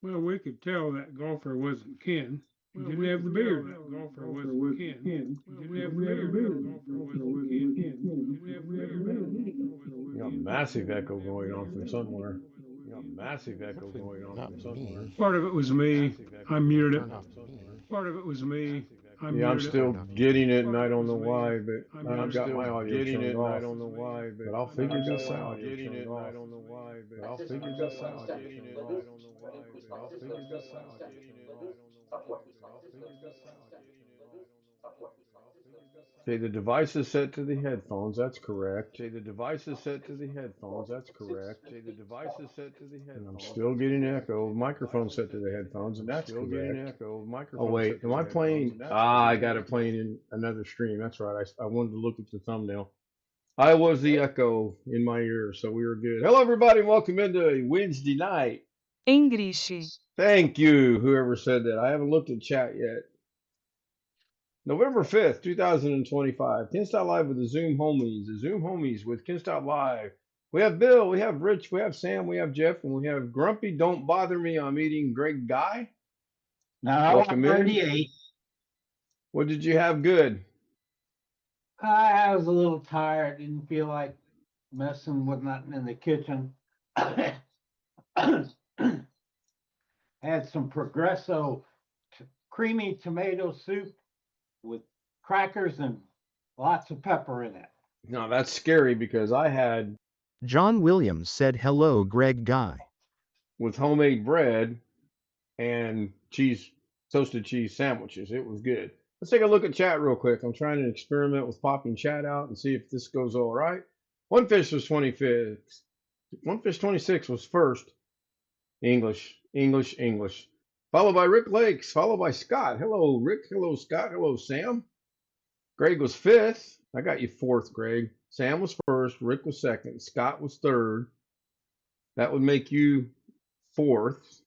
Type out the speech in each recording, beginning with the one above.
Well, we could tell that golfer wasn't Ken. He didn't have the beard. That golfer wasn't Ken. He didn't have the beard. That golfer wasn't Ken. He didn't have the beard. That golfer wasn't You got Ken. massive echo going on from somewhere. Hopefully not me. Part of it was me. I muted it. Turn off me. Part of it was me. I Yeah, I'm muted it. still Turn off me. getting it, and Part I of it don't was know me. why, but I I've muted got it. my audio turned off. But I'll figure Part of this it was out. me. But I'll figure this out. Okay, the device is set to the headphones. That's correct. And I'm still getting echo. Microphone set to the headphones, and that's correct. Oh wait, am I playing? I got it playing in another stream. That's right. I wanted to look at the thumbnail. I was the echo in my ear, so we were good. Hello, everybody. Welcome into Wednesday night. English. Thank you, whoever said that. I haven't looked at chat yet. November 5th, 2025. Kinstop Live with the Zoom homies. The Zoom homies with Kinstop Live. We have Bill, we have Rich, we have Sam, we have Jeff, and we have Grumpy. Don't bother me. I'm eating Greg Guy. No, Welcome I in. already ate. What did you have good? I was a little tired. Didn't feel like messing with nothing in the kitchen. Had some Progresso creamy tomato soup with crackers and lots of pepper in it. No, that's scary because I had John Williams said hello, Greg Guy. with homemade bread and toasted cheese sandwiches. It was good. Let's take a look at chat real quick. I'm trying to experiment with popping chat out and see if this goes all right. One Fish was 25th. One Fish 26 was first. English. Followed by Rick Lakes, followed by Scott. Hello, Rick. Hello, Scott. Hello, Sam. Greg was fifth. I got you fourth, Greg. Sam was first. Rick was second. Scott was third. That would make you fourth.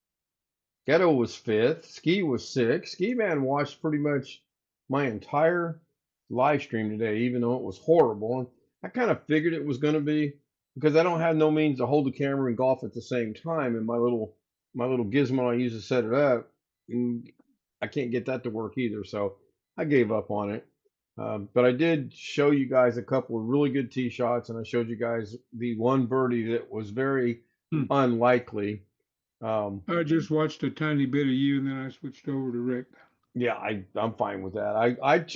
Ghetto was fifth. Ski was sixth. Ski Man watched pretty much my entire live stream today, even though it was horrible. And I kind of figured it was going to be because I don't have no means to hold the camera and golf at the same time. And my little gizmo I use to set it up, and I can't get that to work either. So I gave up on it. But I did show you guys a couple of really good tee shots, and I showed you guys the one birdie that was very unlikely. I just watched a tiny bit of you, and then I switched over to Rick. Yeah, I'm fine with that.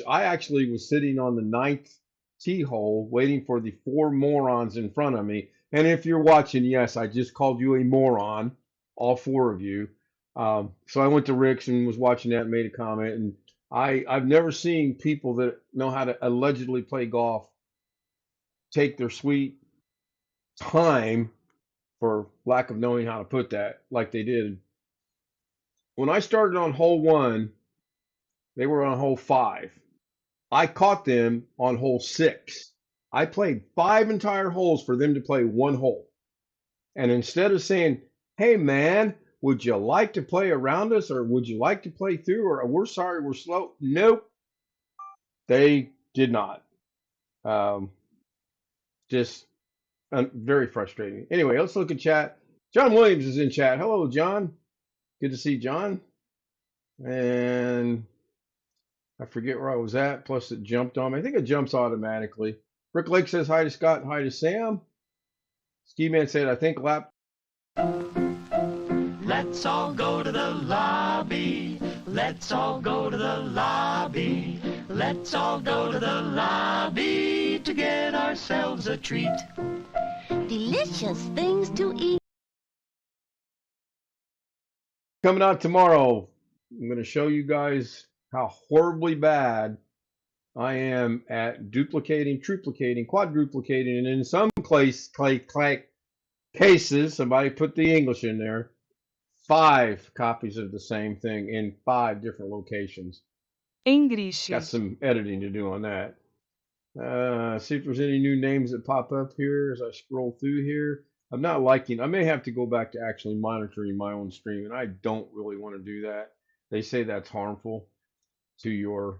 I actually was sitting on the ninth tee hole waiting for the four morons in front of me. And if you're watching, yes, I just called you a moron, all four of you. So I went to Rick's and was watching that and made a comment. And I've never seen people that know how to allegedly play golf take their sweet time, for lack of knowing how to put that, like they did. When I started on hole one, they were on hole 5. I caught them on hole 6. I played 5 entire holes for them to play one hole. And instead of saying, hey man, would you like to play around us, or would you like to play through, or we're sorry we're slow? Nope. They did not. Just very frustrating. Anyway, let's look at chat. John Williams is in chat. Hello, John. Good to see John. And I forget where I was at. Plus, it jumped on me. I think it jumps automatically. Rick Lake says hi to Scott and hi to Sam. Ski Man said, I think lap. Let's all go to the lobby. Let's all go to the lobby. Let's all go to the lobby to get ourselves a treat. Delicious things to eat. Coming out tomorrow, I'm going to show you guys how horribly bad I am at duplicating, triplicating, quadruplicating, and in some cases, somebody put the English in there, 5 copies of the same thing in 5 different locations. English. Got some editing to do on that. See if there's any new names that pop up here as I scroll through here. I'm not liking, I may have to go back to actually monitoring my own stream, and I don't really want to do that. They say that's harmful to your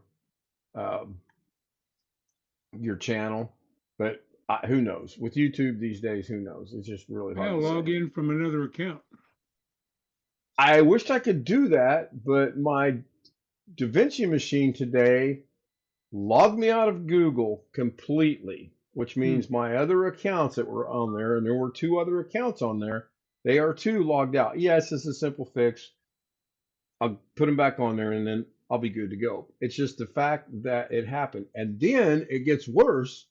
channel, but who knows? With YouTube these days, who knows? It's just really hard I'll to log say. in from another account. I wished I could do that, but my DaVinci machine today logged me out of Google completely, which means my other accounts that were on there, and there were 2 other accounts on there, they are too logged out. Yes, it's a simple fix. I'll put them back on there and then I'll be good to go. It's just the fact that it happened. And then it gets worse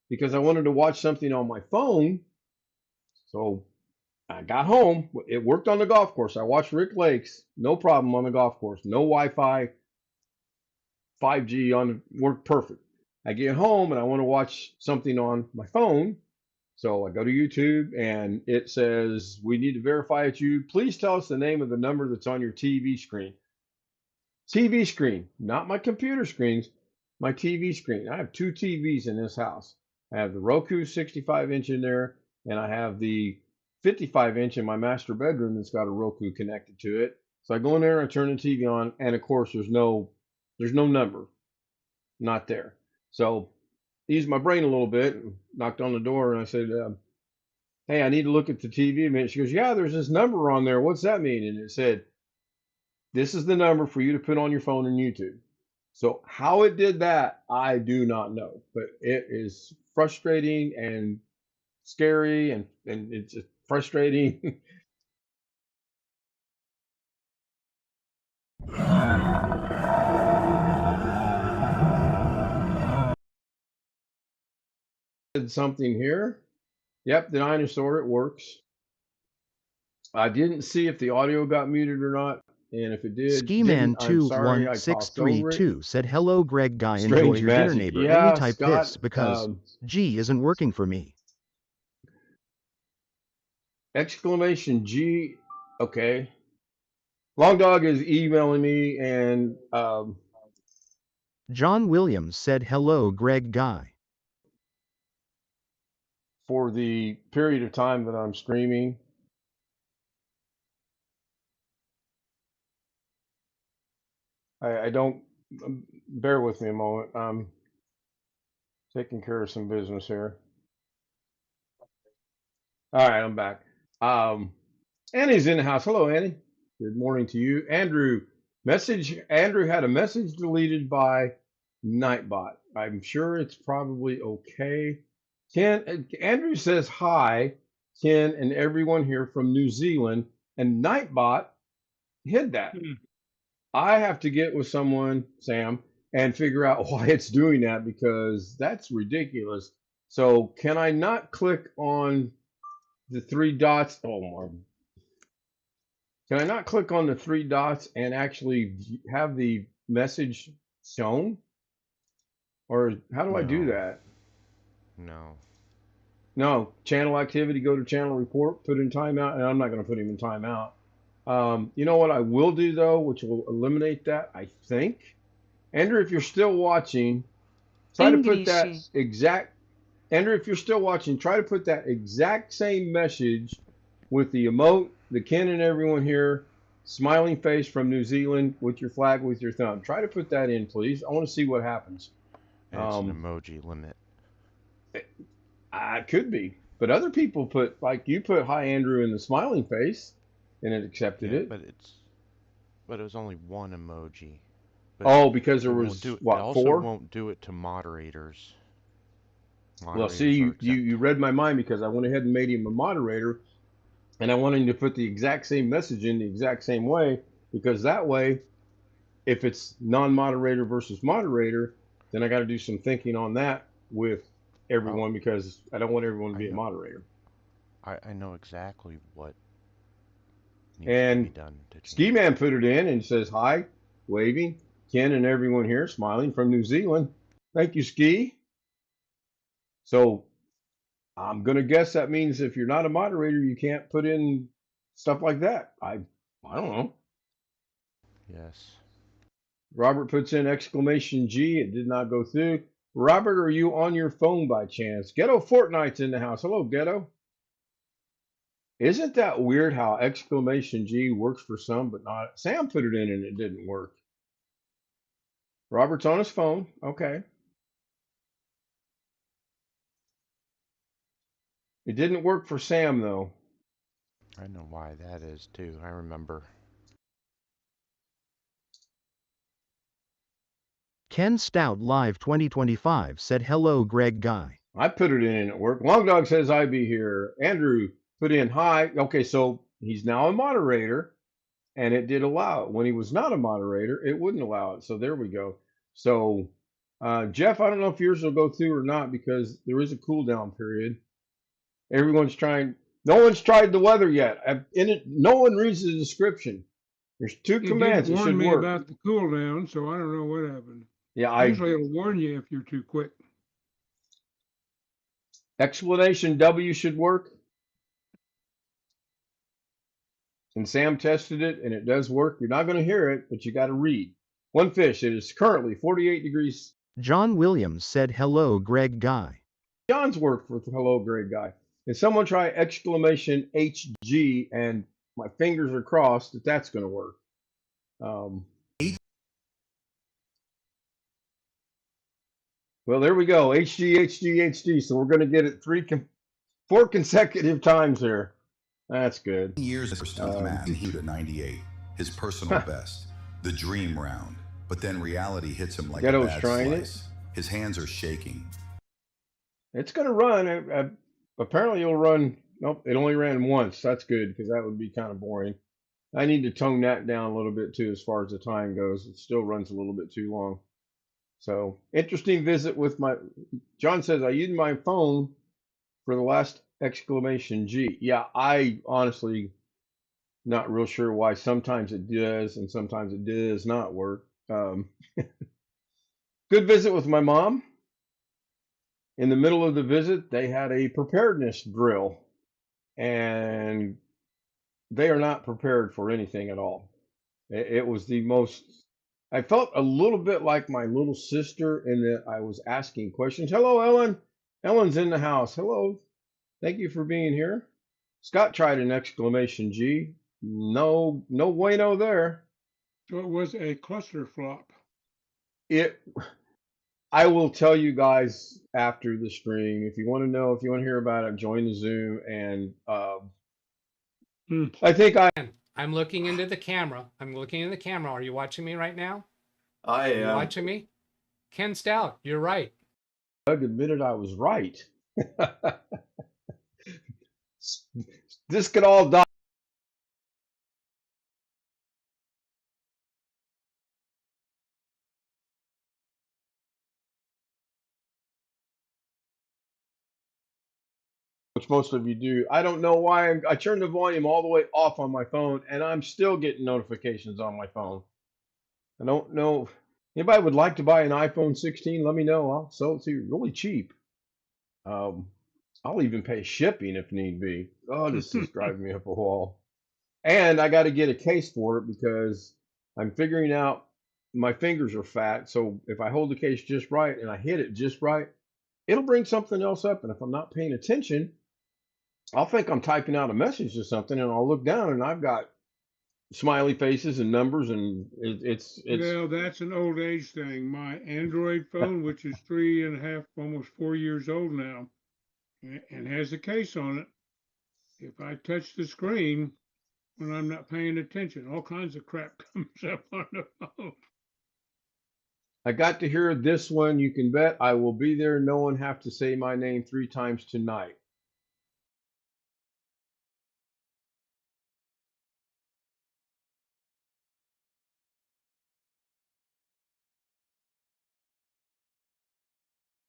because I wanted to watch something on my phone. So I got home. It worked on the golf course. I watched Rick Lakes, no problem on the golf course. No Wi-Fi, 5G on, worked perfect. I get home and I want to watch something on my phone. So I go to YouTube and it says, we need to verify it's you. Please tell us the name of the number that's on your TV screen. TV screen, not my computer screens, my TV screen. I have 2 TVs in this house. I have the Roku 65-inch in there, and I have the 55-inch in my master bedroom that's got a Roku connected to it. So I go in there and I turn the TV on, and of course there's no number, not there. So eased my brain a little bit and knocked on the door and I said, hey, I need to look at the TV a minute. She goes, yeah, there's this number on there. What's that mean? And it said, this is the number for you to put on your phone in YouTube. So how it did that, I do not know, but it is frustrating and scary and it's just frustrating. Did something here. Yep, the dinosaur, it works. I didn't see if the audio got muted or not. And if it did, I'm sorry, I tossed over it. Skiman21632 said, hello, Greg Guy. Enjoy Strange your dinner, magic. neighbor. Yeah, Only type Scott, this because G isn't working for me. exclamation G. Okay. Long Dog is emailing me and John Williams said, hello, Greg Guy. for the period of time that I'm streaming. I don't, bear with me a moment. I'm taking care of some business here. All right, I'm back. Annie's in the house. Hello, Annie. Good morning to you. Andrew had a message deleted by Nightbot. I'm sure it's probably okay. Andrew says hi, Ken, and everyone here from New Zealand, and Nightbot hid that. I have to get with someone, Sam, and figure out why it's doing that because that's ridiculous. So can I not click on the 3 dots? Oh my. Can I not click on the 3 dots and actually have the message shown? Or how do I do that? No, channel activity, go to channel report, put in timeout, and I'm not going to put him in timeout. You know what I will do though, which will eliminate that, I think. Andrew, if you're still watching, try to put that exact, Andrew, if you're still watching, try to put that exact same message with the emote, the Ken and everyone here, smiling face from New Zealand with your flag with your thumb. Try to put that in, please. I want to see what happens. And it's an emoji limit. It could be. But other people put, like you put hi Andrew in the smiling face and it accepted it. But it was only 1 emoji. But because there was what, 4? It also won't do it to moderators. Well, see, you read my mind because I went ahead and made him a moderator, and I wanted him to put the exact same message in the exact same way, because that way, if it's non-moderator versus moderator, then I got to do some thinking on that with everyone because I don't want everyone to be a moderator. I know exactly what needs to be done. Ski Man put it in and says hi, waving. Ken and everyone here smiling from New Zealand. Thank you, Ski. So I'm going to guess that means if you're not a moderator, you can't put in stuff like that. I don't know. Yes. Robert puts in exclamation G. It did not go through. Robert, are you on your phone by chance? Ghetto Fortnite's in the house. Hello, Ghetto. Isn't that weird how exclamation G works for some, but not? Sam put it in and it didn't work. Robert's on his phone. Okay. It didn't work for Sam, though. I know why that is, too. I remember. Ken Stout Live 2025 said hello Greg Guy. I put it in at work. Long Dog says I be here. Andrew put in hi. Okay, so he's now a moderator, and it did allow it. When he was not a moderator, it wouldn't allow it. So there we go. So Jeff, I don't know if yours will go through or not because there is a cooldown period. Everyone's trying. No one's tried the weather yet. No one reads the description. There's two commands. It It didn't should warn me work. about the cooldown, so I don't know what happened. Yeah, Usually it'll warn you if you're too quick. explanation W should work. And Sam tested it, and it does work. You're not going to hear it, but you got to read. One fish. It is currently 48 degrees. John Williams said hello Greg Guy. John's worked for Hello Great Guy. And someone try exclamation HG, and my fingers are crossed that that's going to work. Well, there we go. HG, HG, HG. So we're going to get it 4 consecutive times here. That's good. Years of stuntman, he at 98, his personal best, the dream round. But then reality hits him like a bad slice. His hands are shaking. It's going to run. Apparently, it'll run. Nope, it only ran once. That's good because that would be kind of boring. I need to tone that down a little bit too as far as the time goes. It still runs a little bit too long. So, interesting visit with my. John says, I used my phone for the last exclamation G. Yeah, I honestly not real sure why sometimes it does and sometimes it does not work. Good visit with my mom. In the middle of the visit, they had a preparedness drill, and they are not prepared for anything at all. It was the most. I felt a little bit like my little sister in that I was asking questions. Hello, Ellen. Ellen's in the house. Hello. Thank you for being here. Scott tried an exclamation G. No bueno there. So it was a cluster flop. I will tell you guys after the stream. If you want to know, if you want to hear about it, join the Zoom. And I think I'm looking into the camera. Are you watching me right now? I am. Are you watching me? Ken Stout, you're right. Doug admitted I was right. This could all die. Which most of you do. I don't know why I turned the volume all the way off on my phone, and I'm still getting notifications on my phone. I don't know. Anybody would like to buy an iPhone 16? Let me know. I'll sell it to you really cheap. I'll even pay shipping if need be. Oh, this is driving me up a wall. And I got to get a case for it because I'm figuring out my fingers are fat. So if I hold the case just right and I hit it just right, it'll bring something else up. And if I'm not paying attention, I'll think I'm typing out a message or something, and I'll look down and I've got smiley faces and numbers, and it's. Well, that's an old age thing. My Android phone, which is 3.5, almost 4 years old now, and has a case on it. If I touch the screen when I'm not paying attention, all kinds of crap comes up on the phone. I got to hear this one. You can bet I will be there. No one have to say my name 3 times tonight.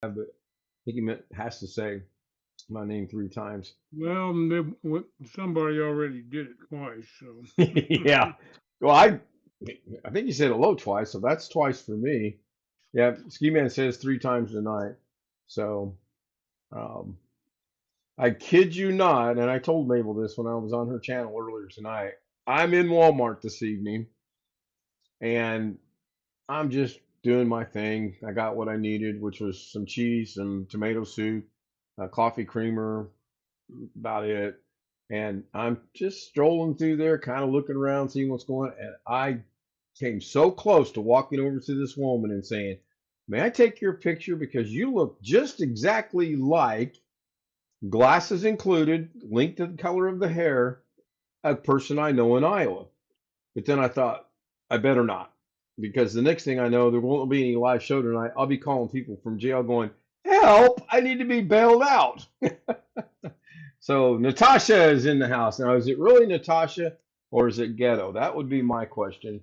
But I think he has to say my name 3 times. Well, somebody already did it twice, so. Yeah. Well, I think you said hello twice, so that's twice for me. Yeah, Ski Man says 3 times tonight. So, I kid you not, and I told Mabel this when I was on her channel earlier tonight. I'm in Walmart this evening, and I'm just doing my thing. I got what I needed, which was some cheese, some tomato soup, a coffee creamer, about it. And I'm just strolling through there, kind of looking around, seeing what's going on. And I came so close to walking over to this woman and saying, may I take your picture? Because you look just exactly like, glasses included, linked to the color of the hair, a person I know in Iowa. But then I thought, I better not. because the next thing I know, there won't be any live show tonight. I'll be calling people from jail going, help, I need to be bailed out. So Natasha is in the house. Now, is it really Natasha or is it Ghetto? That would be my question.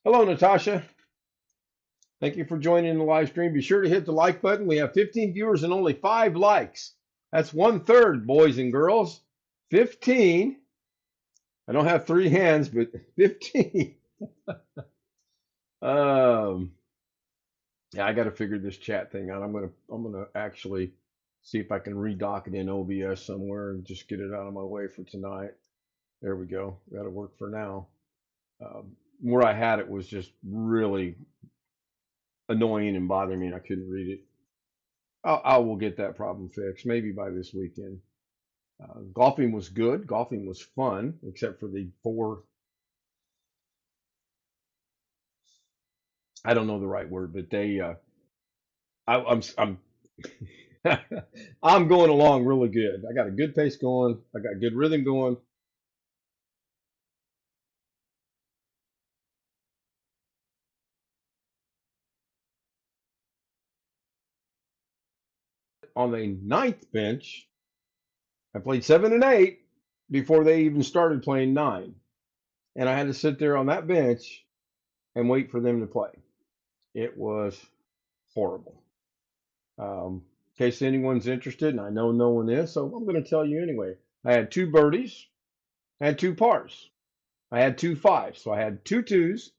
Hello, Natasha. Thank you for joining the live stream. Be sure to hit the like button. We have 15 viewers and only 5 likes. That's 1/3, boys and girls. 15. I don't have 3 hands, but 15. Yeah, I got to figure this chat thing out. I'm gonna actually see if I can redock it in OBS somewhere and just get it out of my way for tonight. There we go. That'll work for now. Where I had it was just really annoying and bothering me, and I couldn't read it. I will get that problem fixed, maybe by this weekend. Golfing was good. Golfing was fun, except for the 4. I don't know the right word, but they. I'm I'm going along really good. I got a good pace going. I got good rhythm going. On the 9th bench, I played 7 and 8 before they even started playing 9. And I had to sit there on that bench and wait for them to play. It was horrible. In case anyone's interested, and I know no one is, so I'm going to tell you anyway. I had 2 birdies, I had 2 pars. I had 2 5s. So I had 2 2s,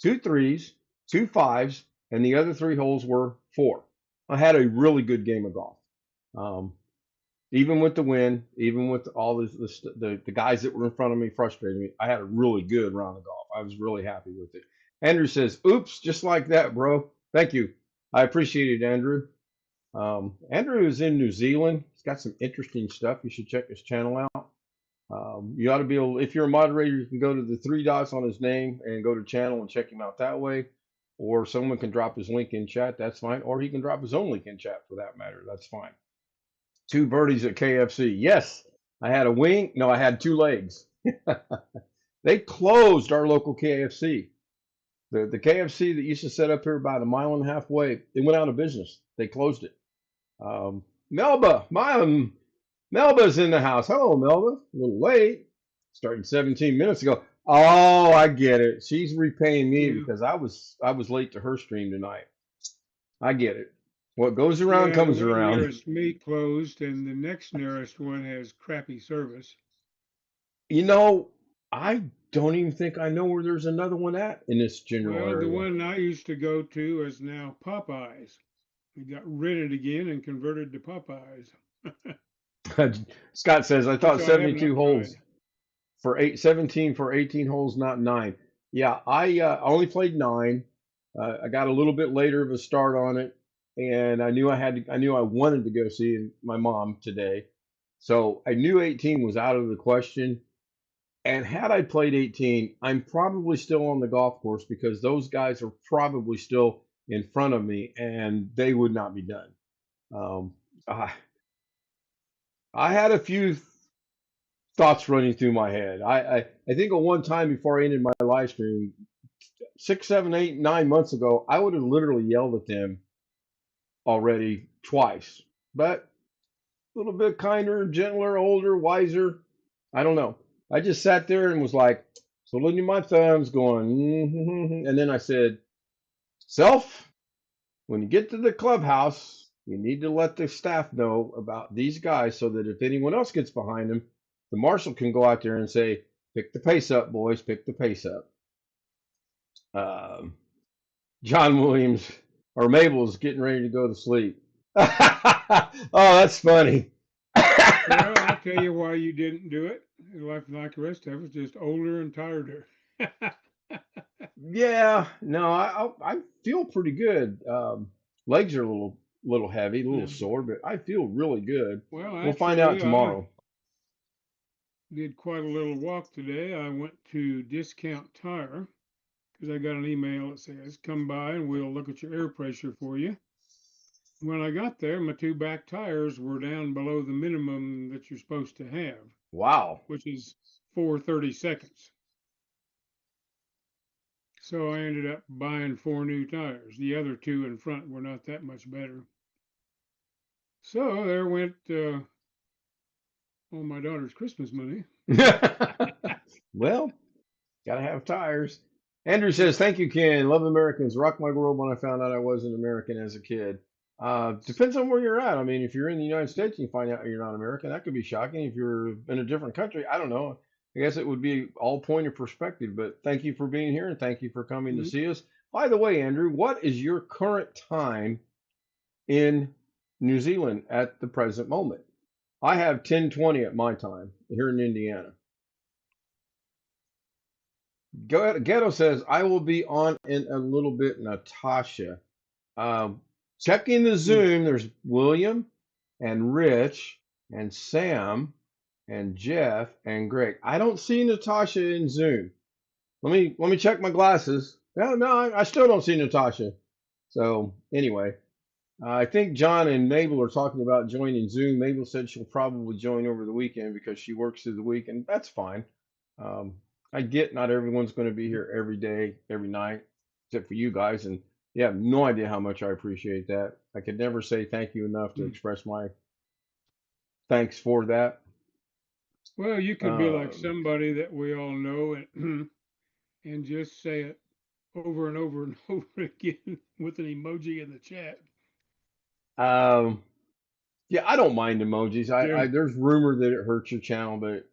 2 3s, 2 5s, and the other 3 holes were 4. I had a really good game of golf. Even with the wind, even with all the guys that were in front of me frustrating me, I had a really good round of golf. I was really happy with it. Andrew says, oops, just like that, bro. Thank you. I appreciate it, Andrew. Andrew is in New Zealand. He's got some interesting stuff. You should check his channel out. You ought to be able, if you're a moderator, you can go to the 3 dots on his name and go to channel and check him out that way. Or someone can drop his link in chat. That's fine. Or he can drop his own link in chat for that matter. That's fine. 2 birdies at KFC. Yes, I had a wing. No, I had 2 legs. They closed our local KFC. The KFC that used to set up here about 1.5 miles away, it went out of business. They closed it. Melba, Melba's in the house. Hello, Melba. A little late. Started 17 minutes ago. Oh, I get it. She's repaying me because I was late to her stream tonight. I get it. What goes around comes the one around. Nearest me closed, and the next nearest one has crappy service. You know, I don't even think I know where there's another one at in this general area. The one I used to go to is now Popeyes. We got rid of it again and converted to Popeyes. Scott says, I thought Which I 72 holes tried. for 17 for 18 holes, not 9. Yeah, I only played 9. I got a little bit later of a start on it, and I knew I wanted to go see my mom today. So I knew 18 was out of the question. And had I played 18, I'm probably still on the golf course because those guys are probably still in front of me and they would not be done. I had a few thoughts running through my head. I think at one time before I ended my live stream, 6, 7, 8, 9 months ago, I would have literally yelled at them already twice. But a little bit kinder, gentler, older, wiser. I don't know. I just sat there and was like, twiddling my thumbs, going, and then I said, Self, when you get to the clubhouse, you need to let the staff know about these guys so that if anyone else gets behind them, the marshal can go out there and say, pick the pace up, boys, pick the pace up. John Williams or Mabel's getting ready to go to sleep. Oh, that's funny. Well, I'll tell you why you didn't do it. Like the rest of us, just older and tireder. Yeah, no, I feel pretty good. Legs are a little heavy, a little sore, but I feel really good. Well, we'll find out tomorrow. I did quite a little walk today. I went to Discount Tire because I got an email that says, come by and we'll look at your air pressure for you. When I got there, my 2 back tires were down below the minimum that you're supposed to have. Wow. Which is 4 30-seconds. So I ended up buying 4 new tires. The other 2 in front were not that much better. So there went all my daughter's Christmas money. Well, gotta have tires. Andrew says, "Thank you, Ken. Love Americans. Rock my world when I found out I wasn't American as a kid." Depends on where you're at. I mean, if you're in the United States and you find out you're not American, that could be shocking. If you're in a different country, I don't know. I guess it would be all point of perspective. But thank you for being here and thank you for coming to see us. By the way, Andrew, what is your current time in New Zealand at the present moment? I have 10:20 at my time here in Indiana. Ghetto says, I will be on in a little bit, Natasha. Checking the Zoom, there's William and Rich and Sam and Jeff and Greg. I don't see Natasha in Zoom. Let me check my glasses. No, I still don't see Natasha. So anyway, I think John and Mabel are talking about joining Zoom. Mabel said she'll probably join over the weekend because she works through the week, and that's fine. I get not everyone's going to be here every day, every night, except for you guys. And you have no idea how much I appreciate that. I could never say thank you enough to express my thanks for that. Well, you could be like somebody that we all know and just say it over and over and over again with an emoji in the chat. Yeah, I don't mind emojis. There's rumor that it hurts your channel, but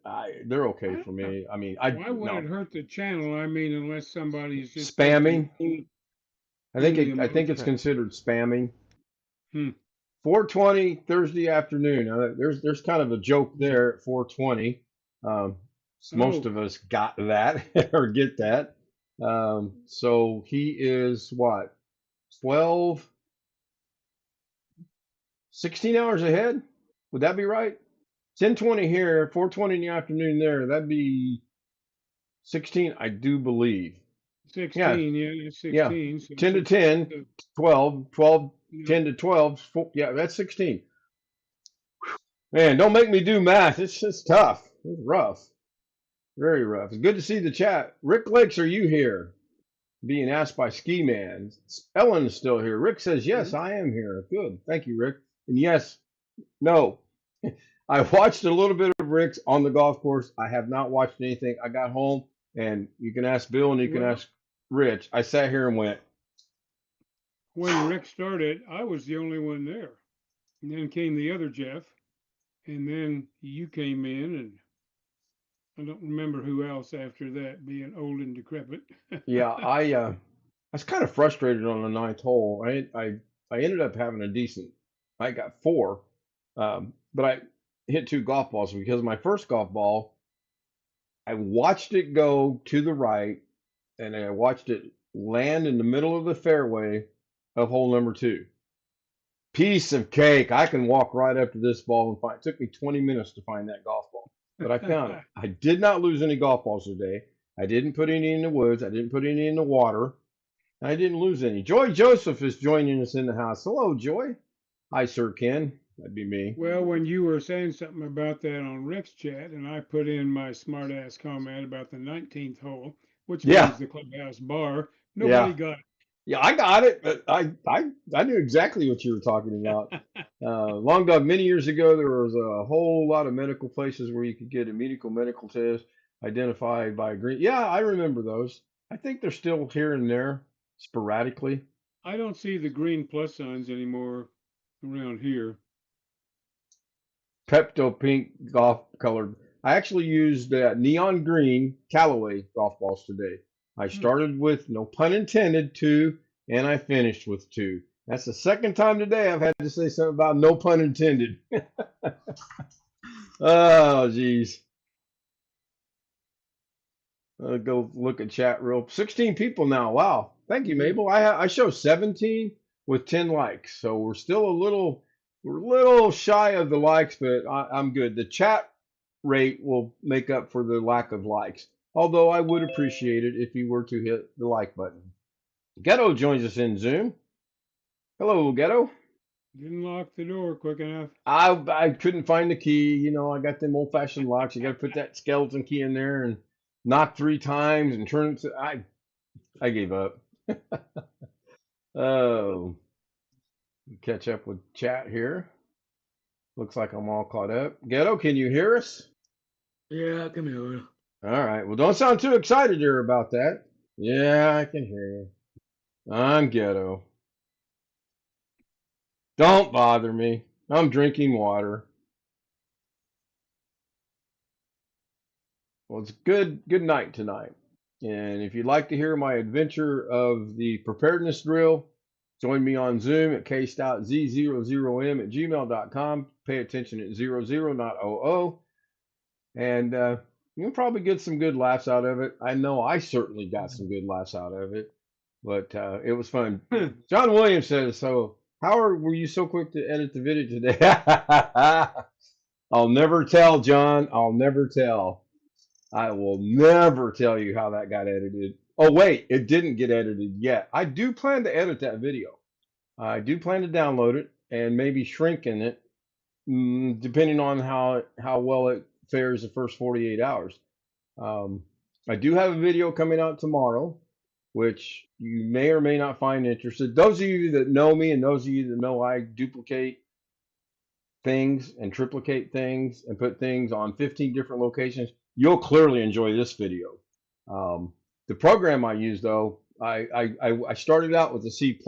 they're okay for me. I mean, why would it hurt the channel? I mean, unless somebody's just spamming. I think it's considered spamming. 4:20 Thursday afternoon. There's kind of a joke there at 4:20. Most of us got that or get that. So he is what, 16 hours ahead? Would that be right? 10:20 here, 4:20 in the afternoon there. That'd be 16, I do believe. 16, yeah, 16. Yeah, so 10 to 10, 12, 12, 10 to 12. Yeah, that's 16. Man, don't make me do math. It's just tough. It's rough. Very rough. It's good to see the chat. Rick Lakes, are you here? Being asked by Ski Man. Ellen is still here. Rick says, yes, I am here. Good. Thank you, Rick. And yes, no. I watched a little bit of Rick's on the golf course. I have not watched anything. I got home, and you can ask Bill and you can ask Rich. I sat here and went. When Rick started, I was the only one there. And then came the other Jeff. And then you came in, and I don't remember who else after that, being old and decrepit. Yeah, I was kind of frustrated on the ninth hole. I ended up having a decent. I got 4, but I hit 2 golf balls because my first golf ball, I watched it go to the right, and I watched it land in the middle of the fairway of hole number 2. Piece of cake. I can walk right up to this ball and find. It took me 20 minutes to find that golf ball, but I found it. I did not lose any golf balls today. I didn't put any in the woods. I didn't put any in the water. I didn't lose any. Joy Joseph is joining us in the house. Hello, Joy. Hi, Sir Ken. That'd be me. Well, when you were saying something about that on Rick's chat, and I put in my smart ass comment about the 19th hole, which means the clubhouse bar, nobody got it. Yeah, I got it, but I knew exactly what you were talking about. Long Dog, many years ago, there was a whole lot of medical places where you could get a medical test identified by green. Yeah, I remember those. I think they're still here and there sporadically. I don't see the green plus signs anymore around here. Pepto pink golf colored. I actually used neon green Callaway golf balls today. I started with, no pun intended, 2, and I finished with 2. That's the second time today I've had to say something about no pun intended. Oh, geez. I'll go look at chat real. 16 people now. Wow. Thank you, Mabel. I show 17 with 10 likes, so we're still we're a little shy of the likes, but I'm good. The chat rate will make up for the lack of likes. Although I would appreciate it if you were to hit the like button. Ghetto joins us in Zoom. Hello, Ghetto. Didn't lock the door quick enough. I couldn't find the key. You know, I got them old-fashioned locks. You got to put that skeleton key in there and knock 3 times and turn it. I gave up. Oh, catch up with chat here. Looks like I'm all caught up. Ghetto, can you hear us? Yeah, I can hear you. All right. Well, don't sound too excited here about that. Yeah, I can hear you. I'm Ghetto. Don't bother me. I'm drinking water. Well, it's good night tonight. And if you'd like to hear my adventure of the preparedness drill, join me on Zoom at k.z00m@gmail.com. Pay attention at 00, not 00. And you'll probably get some good laughs out of it. I know I certainly got some good laughs out of it, but it was fun. John Williams says, so Howard, were you so quick to edit the video today? I'll never tell, John. I'll never tell. I will never tell you how that got edited. Oh, wait, it didn't get edited yet. I do plan to edit that video. I do plan to download it and maybe shrinken it, depending on how well it fares the first 48 hours. I do have a video coming out tomorrow, which you may or may not find interesting. Those of you that know me and those of you that know I duplicate things and triplicate things and put things on 15 different locations, you'll clearly enjoy this video. The program I use, though, I started out with a C+,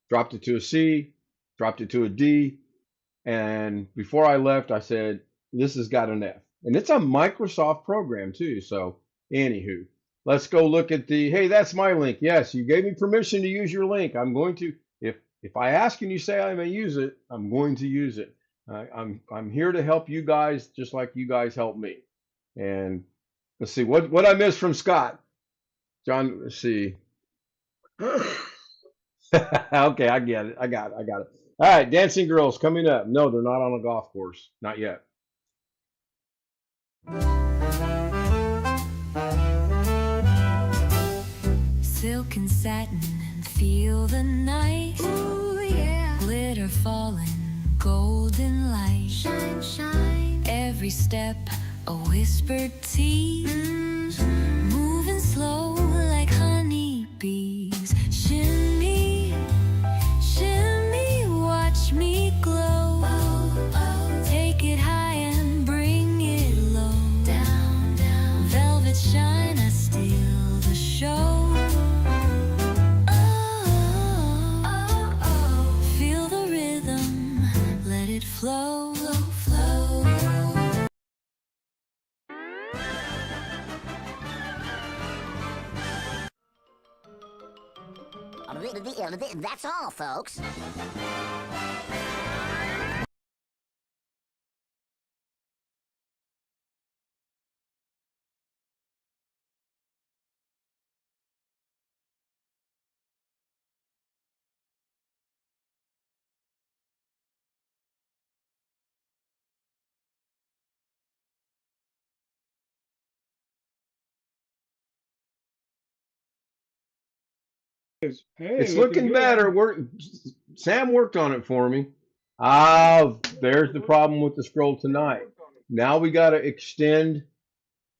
dropped it to a C, dropped it to a D, and before I left, I said, this has got an F. And it's a Microsoft program, too. So, anywho, let's go look at the, hey, that's my link. Yes, you gave me permission to use your link. I'm going to, if I ask and you say I may use it, I'm going to use it. I'm here to help you guys just like you guys help me. And let's see, what I missed from Scott. John, let's see. Okay, I get it. I got it. All right, Dancing Girls coming up. No, they're not on a golf course. Not yet. Silk and satin and feel the night. Ooh, yeah. Glitter falling, golden light. Shine, shine. Every step a whispered tease. Moving slow like honey bees. Shimmy, shimmy, watch me glow. Oh, oh. Take it high and bring it low. Down, down. Velvet shine, I steal the show. Flow, flow. That's all, folks. Hey, it's looking better. Sam worked on it for me. There's the problem with the scroll tonight. Now we got to extend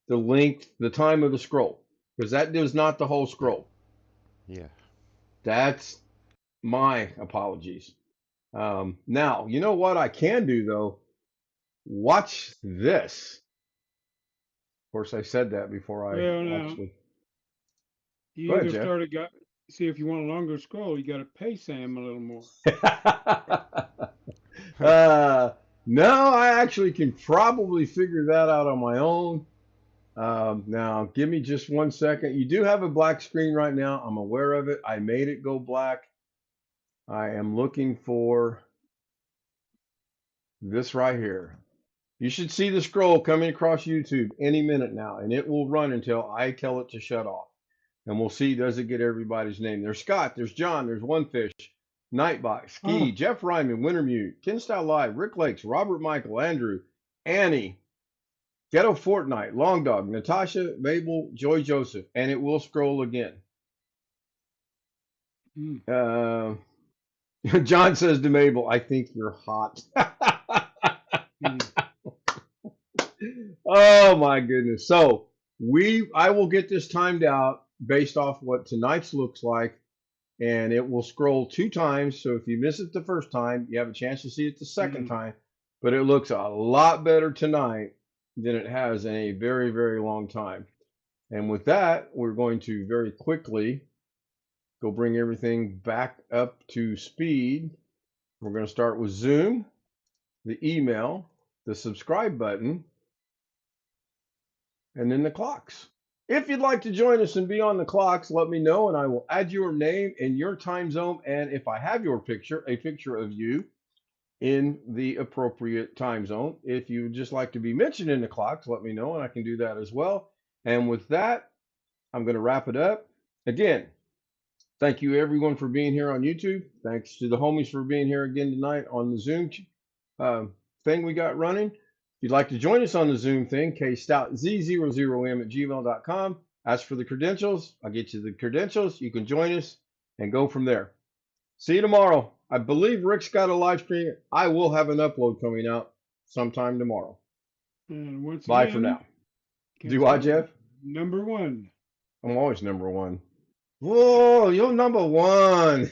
the length, the time of the scroll, because that is not the whole scroll. Yeah. That's my apologies. Now, you know what I can do, though? Watch this. Of course, I said that before I actually... You either see if you want a longer scroll, you got to pay Sam a little more. No, I actually can probably figure that out on my own. Now, give me just 1 second. You do have a black screen right now. I'm aware of it. I made it go black. I am looking for this right here. You should see the scroll coming across YouTube any minute now, and it will run until I tell it to shut off. And we'll see, does it get everybody's name? There's Scott, there's John, there's One Fish, Nightbot, Ski, Jeff Ryman, Wintermute, Ken Style Live, Rick Lakes, Robert Michael, Andrew, Annie, Ghetto Fortnite, Long Dog, Natasha, Mabel, Joy Joseph, and it will scroll again. John says to Mabel, I think you're hot. Oh my goodness. So I will get this timed out based off what tonight's looks like, and it will scroll 2 times. So if you miss it the first time, you have a chance to see it the second time. But it looks a lot better tonight than it has in a very, very long time. And with that, we're going to very quickly go bring everything back up to speed. We're going to start with Zoom, the email, the subscribe button, and then the clocks. If you'd like to join us and be on the clocks, let me know and I will add your name and your time zone. And if I have your picture, a picture of you in the appropriate time zone. If you would just like to be mentioned in the clocks, let me know and I can do that as well. And with that, I'm going to wrap it up. Again, thank you everyone for being here on YouTube. Thanks to the homies for being here again tonight on the Zoom thing we got running. If you'd like to join us on the Zoom thing, kstoutz00m@gmail.com. Ask for the credentials. I'll get you the credentials. You can join us and go from there. See you tomorrow. I believe Rick's got a live stream. I will have an upload coming out sometime tomorrow. And once Bye again, for now. Do I, Jeff? Number 1. I'm always number 1. Whoa, you're number 1.